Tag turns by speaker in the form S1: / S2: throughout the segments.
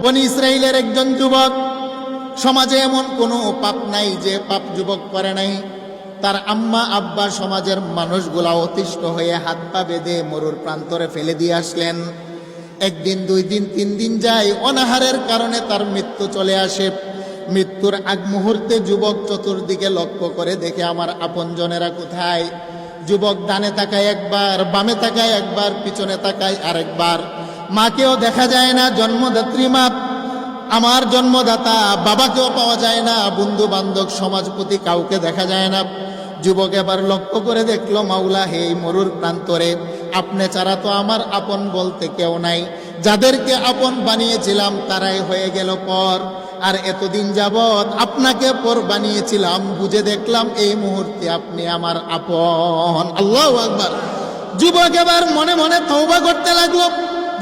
S1: বনি ইসরাইলের একজন যুবক, সমাজে এমন কোনো পাপ নাই যে পাপ যুবক করে নাই। তার আম্মা আব্বা সমাজের মানুষগুলা অতিষ্ঠ হয়ে হাত পা বেঁধে মরুর প্রান্তরে ফেলে দিয়ে আসলেন। একদিন, 2 দিন, 3 দিন যায়, অনাহারের কারণে তার মৃত্যু চলে আসে। মৃত্যুর আগ মুহূর্তে যুবক চতুর্দিকে লক্ষ্য করে দেখে আমার আপনজনেরা কোথায়। যুবক ডানে তাকায় একবার, বামে তাকায় একবার, পিছনে তাকায় আরেকবার। মাকেও দেখা যায় না, জন্মদাত্রী মা, আমার জন্মদাতা বাবাকেও পাওয়া যায় না, বন্ধু বান্ধব সমাজপতি কাউকে দেখা যায় না। যুবক এবার লক্ষ্য করে দেখলো, মাওলা হে, মরুর প্রান্তরে আপনি ছাড়া তো আমার আপন বলতে কেউ নাই। যাদেরকে আপন বানিয়েছিলাম তারাই হয়ে গেল পর। আর এতদিন যাবৎ আপনাকে পর বানিয়েছিলাম, বুঝে দেখলাম এই মুহূর্তে আপনি আমার আপন। আল্লাহু আকবার। যুবক এবার মনে মনে তওবা করতে লাগলো।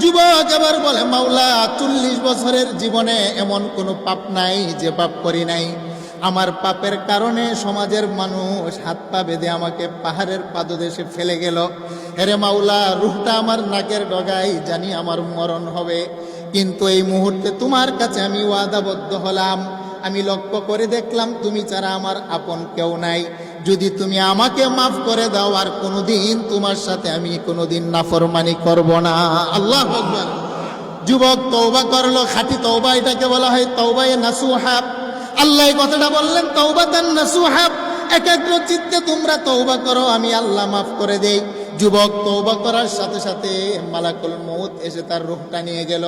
S1: যুবক এবার বলে, মাওলা, 40 বছরের জীবনে এমন কোনো পাপ নাই যে পাপ করি নাই। আমার পাপের কারণে সমাজের মানুষ হাত পা বেঁধে আমাকে পাহাড়ের পাদদেশে ফেলে গেল। হেরে মাওলা, রুহটা আমার নাকের ডগায়, জানি আমার মরণ হবে, কিন্তু এই মুহূর্তে তোমার কাছে আমি ওয়াদাবদ্ধ হলাম। আমি লক্ষ্য করে দেখলাম তুমি ছাড়া আমার আপন কেউ নাই। যদি তুমি আমাকে মাফ করে দাও, আর কোনোদিন তোমার সাথে আমি কোনোদিন নাফরমানি করব না। আল্লাহু আকবার। যুবক তওবা করলো, খাঁটি তওবা, এটাকে বলা হয় তওবায়ে নাসুহা। আল্লাহ এই কথাটা বললেন, তওবাতান নাসুহা, একাগ্র চিত্তে তোমরা তওবা করো, আমি আল্লাহ মাফ করে দেই। যুবক তওবা করার সাথে সাথে মালাকুল মউত এসে তার রূহটা নিয়ে গেল।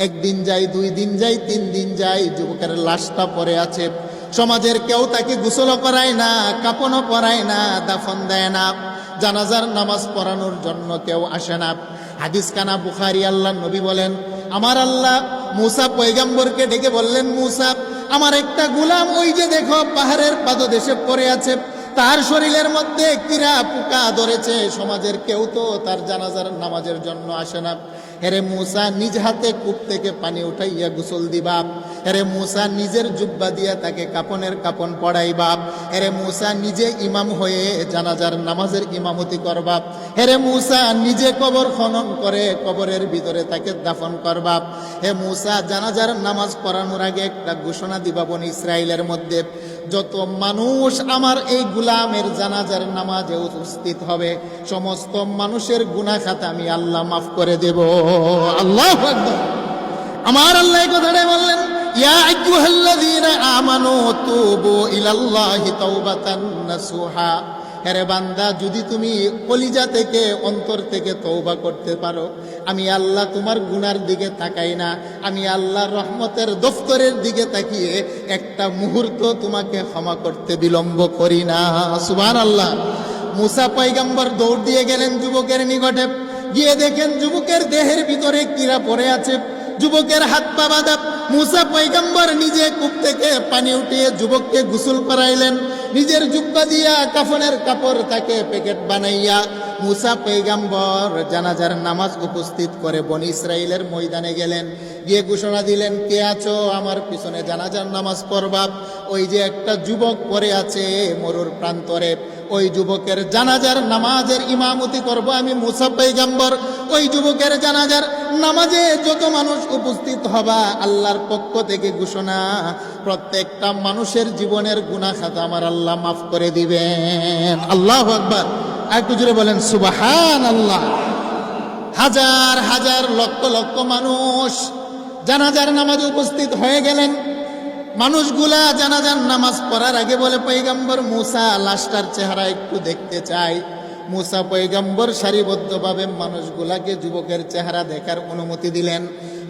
S1: 1 দিন যায়, 2 দিন যায়, 3 দিন যায়, যুবকের লাশটা পড়ে আছে। সমাজের কেউ তাকে গোসলও করায় না, কাফনও পরায় না, দাফন দেয় না, জানাজার নামাজ পড়ানোর জন্য কেউ আসে না। হাদিস কানা বুখারী। আল্লাহ নবী বলেন, আমার আল্লাহ মূসা পয়গম্বরকে ডেকে বললেন, মূসা, আমার একটা গোলাম ওই যে দেখো পাহাড়ের পাদদেশে পড়ে আছে, তার শরীরের মধ্যে কীরা পোকা ধরেছে, সমাজের কেউ তো তার জানাজার নামাজের জন্য আসে না। হেরে মূসা, নিজ হাতে কূপ থেকে পানি উঠাইয়া গোসল দিবা। হেরে মূসা, নিজের জুব্বা দিয়া তাকে কাপনের কাপন পড়াইবা। হেরে মূসা, নিজে ইমাম হয়ে জানাজার নামাজের ইমামতি করবা। হেরে মূসা, নিজে কবর খনন করে কবরের ভিতরে তাকে দাফন করবা। হে মূসা, জানাজার নামাজ পড়ানোর আগে একটা ঘোষণা দিবা, বনি ইসরাইলের মধ্যে যত মানুষ আমার এই গোলামের জানাজার নামাজে উপস্থিত হবে, সমস্ত মানুষের গুনাহ খাতা আমি আল্লাহ মাফ করে দেব। আল্লাহু আকবার। আমার আল্লাহ এই কথাটাই বললেন, ইয়া আইয়ুহাল্লাযীনা আমানু তুবু ইলাল্লাহি তাওবাতান নাসুহা। হেরে বান্দা, যদি তুমি কলিজা থেকে, অন্তর থেকে তওবা করতে পারো, আমি আল্লাহ তোমার গুনার দিকে তাকাই না, আমি আল্লাহর রহমতের দফতরের দিকে তাকিয়ে একটা মুহূর্ত তোমাকে ক্ষমা করতে বিলম্ব করি না। সুবহানাল্লাহ। মূসা পয়গম্বর দৌড় দিয়ে গেলেন যুবকের নিকটে। গিয়ে দেখেন যুবকের দেহের ভিতরে কীরা পড়ে আছে, যুবকের হাত পা বাঁধা। মূসা পয়গম্বর নিজে কূপ থেকে পানি উঠিয়ে যুবককে গোসল করাইলেন। নিজের জুব্বা দিয়া কাফনের কাপড় তাকে প্যাকেট বানাইয়া মূসা পয়গম্বর জানাজার নামাজ উপস্থিত করে বনি ইসরাইলের ময়দানে গেলেন। গিয়ে ঘোষণা দিলেন, কে আছো আমার পিছনে জানাজার নামাজ পড়বা? ওই যে একটা যুবক পড়ে আছে মরুর প্রান্তরে, ওই যুবকের জানাজার নামাজের ইমামতি করব আমি মূসা পয়গম্বর। ওই যুবকের জানাজার নামাজে যত মানুষ উপস্থিত হবা, আল্লাহর পক্ষ থেকে ঘোষণা, প্রত্যেকটা মানুষের জীবনের গুনাহ খাতা আমার আল্লাহ মাফ করে দিবেন। আল্লাহু আকবার। একটু জোরে বলেন সুবহানাল্লাহ। হাজার হাজার লক্ষ লক্ষ মানুষ জানাজার নামাজে উপস্থিত হয়ে গেলেন। মানুষগুলা জানাজার নামাজ পড়ার আগে বলে, পয়গম্বর মূসা, লাশটার চেহারা একটু দেখতে চাই। মূসা পয়গম্বর সারিবদ্ধভাবে মানুষগুলাকে যুবকের চেহারা দেখার অনুমতি দিলেন।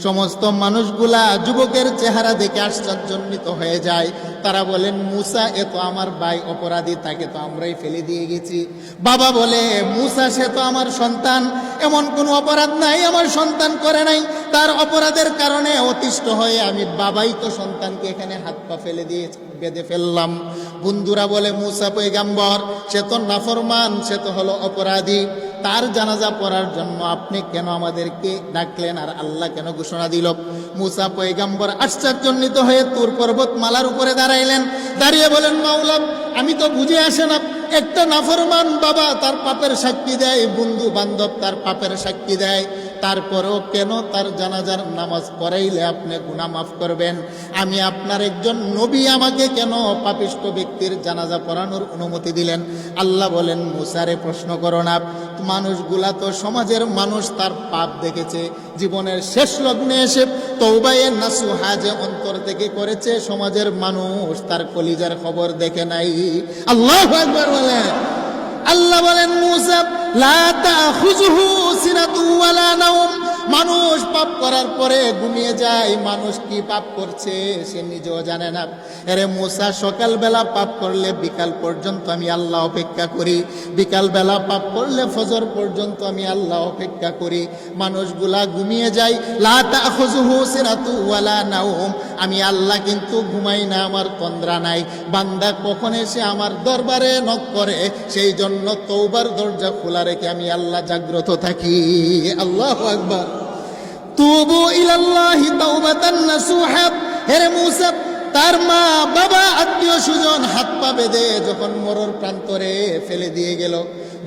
S1: সমস্ত মানুষগুলা যুবকের চেহারা দেখে আশ্চর্যান্বিত হয়ে যায়। তারা বলেন, মূসা, এ তো আমার ভাই অপরাধী, তাকে তো আমরাই ফেলে দিয়ে গেছি। বাবা বলে, মূসা, সে তো আমার সন্তান, এমন কোনো অপরাধ নাই, আমার সন্তান করে নাই, তার অপরাধের কারণে অতিষ্ঠ হয়ে আমি বাবাই তো সন্তানকে এখানে হাত পা ফেলে দিয়ে বেঁধে ফেললাম। বন্ধুরা বলে, মূসা পয়গম্বর, সে তো নাফরমান, সে তো হলো অপরাধী, তার জানাজা পড়ার জন্য আপনি কেন আমাদেরকে ডাকলেন, আর আল্লাহ কেন ঘোষণা দিল? মূসা পয়গম্বর আশ্চর্যান্বিত হয়ে তুর পর্বতমালার উপরে দাঁড়াইলেন। দাঁড়িয়ে বলেন, মাওলা, আমি তো বুঝে আসে না, একটা নাফরমান বাবা তার পাপের সাক্ষী দেয়, বন্ধু বান্ধব তার পাপের সাক্ষী দেয়, তারপরেও কেন তার জানাজার নামাজ পড়াইলে আপনি গুনাহ মাফ করবেন? আমি আপনার একজন নবী, আমাকে কেন পাপিষ্ঠ ব্যক্তির জানাজা পড়ানোর অনুমতি দিলেন? আল্লাহ বলেন, মুসারে প্রশ্ন করো না, মানুষগুলা তো সমাজের মানুষ তার পাপ দেখেছে, জীবনের শেষ লগ্নে এসে তওবায়ে নাসুহা যে অন্তর থেকে করেছে, সমাজের মানুষ তার কলিজার খবর দেখে নাই। আল্লাহু আকবার বলেন। আল্লাহ বলেন, মুসা লা তাখুযুহু সিনাতুন ওয়ালা নাওম। মানুষ পাপ করার পরে ঘুমিয়ে যায়, মানুষ কি পাপ করছে সে নিজেও জানে না। আরে মুসা, সকালবেলা পাপ করলে বিকাল পর্যন্ত আমি আল্লাহ অপেক্ষা করি, বিকালবেলা পাপ করলে ফজর পর্যন্ত আমি আল্লাহ অপেক্ষা করি। মানুষগুলা ঘুমিয়ে যায়, লা তাখুযুহু সিনাতুন ওয়ালা নাওম। আমি আল্লাহ কিন্তু ঘুমাই না, আমার তন্দ্রা নাই। বান্দা কখন এসে আমার দরবারে নক করে, সেই জন্য তওবার দরজা খোলা রেখে আমি আল্লাহ জাগ্রত থাকি। আল্লাহু আকবার। তুবু ইলাল্লাহি তাওবাতান নাসুহা। হে মুসা, তার মা বাবা আত্মীয় স্বজন হাত পা বেঁধে যখন মরর প্রান্তরে ফেলে দিয়ে গেল,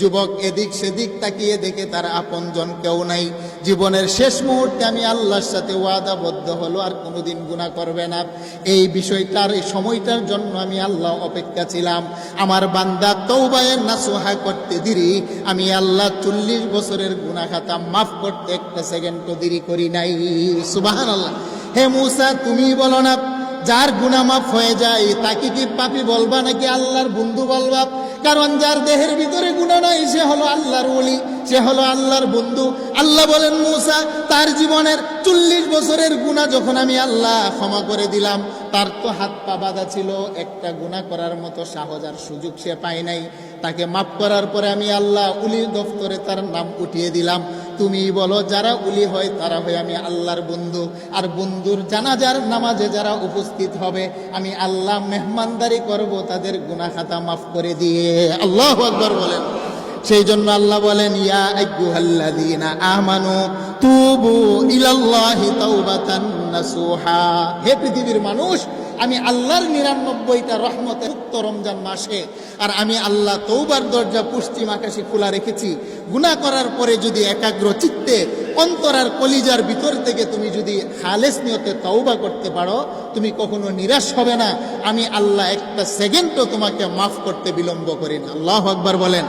S1: যুবক এদিক সেদিক তাকিয়ে দেখে তার আপনজন কেউ নাই। জীবনের শেষ মুহূর্তে আমি আল্লাহর সাথে ওয়াদাবদ্ধ হলো আর কোনোদিন গুনাহ করবে না। এই বিষয়টার, এই সময়টার জন্য আমি আল্লাহ অপেক্ষা ছিলাম। আমার বান্দা তওবায়ে নাসুহা করতে দেরি, আমি আল্লাহ 40 বছরের গুনাহ খাতা মাফ করতে একটা সেকেন্ডও দেরি করি নাই। সুবহানাল্লাহ। হে মুসা, তুমি বলো না, যার গুনাহ মাফ হয়ে যায় তাকে কি পাপী বলবা নাকি আল্লাহর বন্ধু বলবা? কারণ যার দেহের ভিতরে গুনাহ নাই সে হলো আল্লাহর ওলি, সে হলো আল্লাহর বন্ধু। আল্লাহ বলেন, মুসা, তার জীবনের 40 বছরের গুনাহ যখন আমি আল্লাহ ক্ষমা করে দিলাম, তার তো হাত পা বাঁধা ছিল, একটা গুনাহ করার মতো সাহস আর সুযোগ সে পায় নাই। তাকে মাফ করার পরে আমি আল্লাহ উলির দফতরে তার নাম উঠিয়ে দিলাম। তুমি বলো, যারা উলি হয় তারা হয় আমি আল্লাহর বন্ধু, আর বন্ধুর জানাজার নামাজে যারা উপস্থিত হবে আমি আল্লাহ মেহমানদারি করব তাদের গুনাহ খাতা মাফ করে দিয়ে। আল্লাহু আকবার বলেন। সেই জন্য আল্লাহ বলেন, ইয়া আইয়ুহাল্লাযীনা আমানু তুবু ইলাল্লাহি তাওবাতান নাসুহা। হে পৃথিবীর মানুষ, আমি আল্লাহর 99টা রহমতের উক্ত রমজান মাসে, আর আমি আল্লাহ তওবার দরজা পশ্চিম আকাশে খোলা রেখেছি। গুনাহ করার পরে যদি একাগ্র চিত্তে অন্তর আর কলিজার ভিতর থেকে তুমি যদি খালেস নিয়তে তওবা করতে পারো, তুমি কখনো নিরাশ হবে না। আমি আল্লাহ একটা সেকেন্ডও তোমাকে মাফ করতে বিলম্ব করি না। আল্লাহু আকবার বলেন।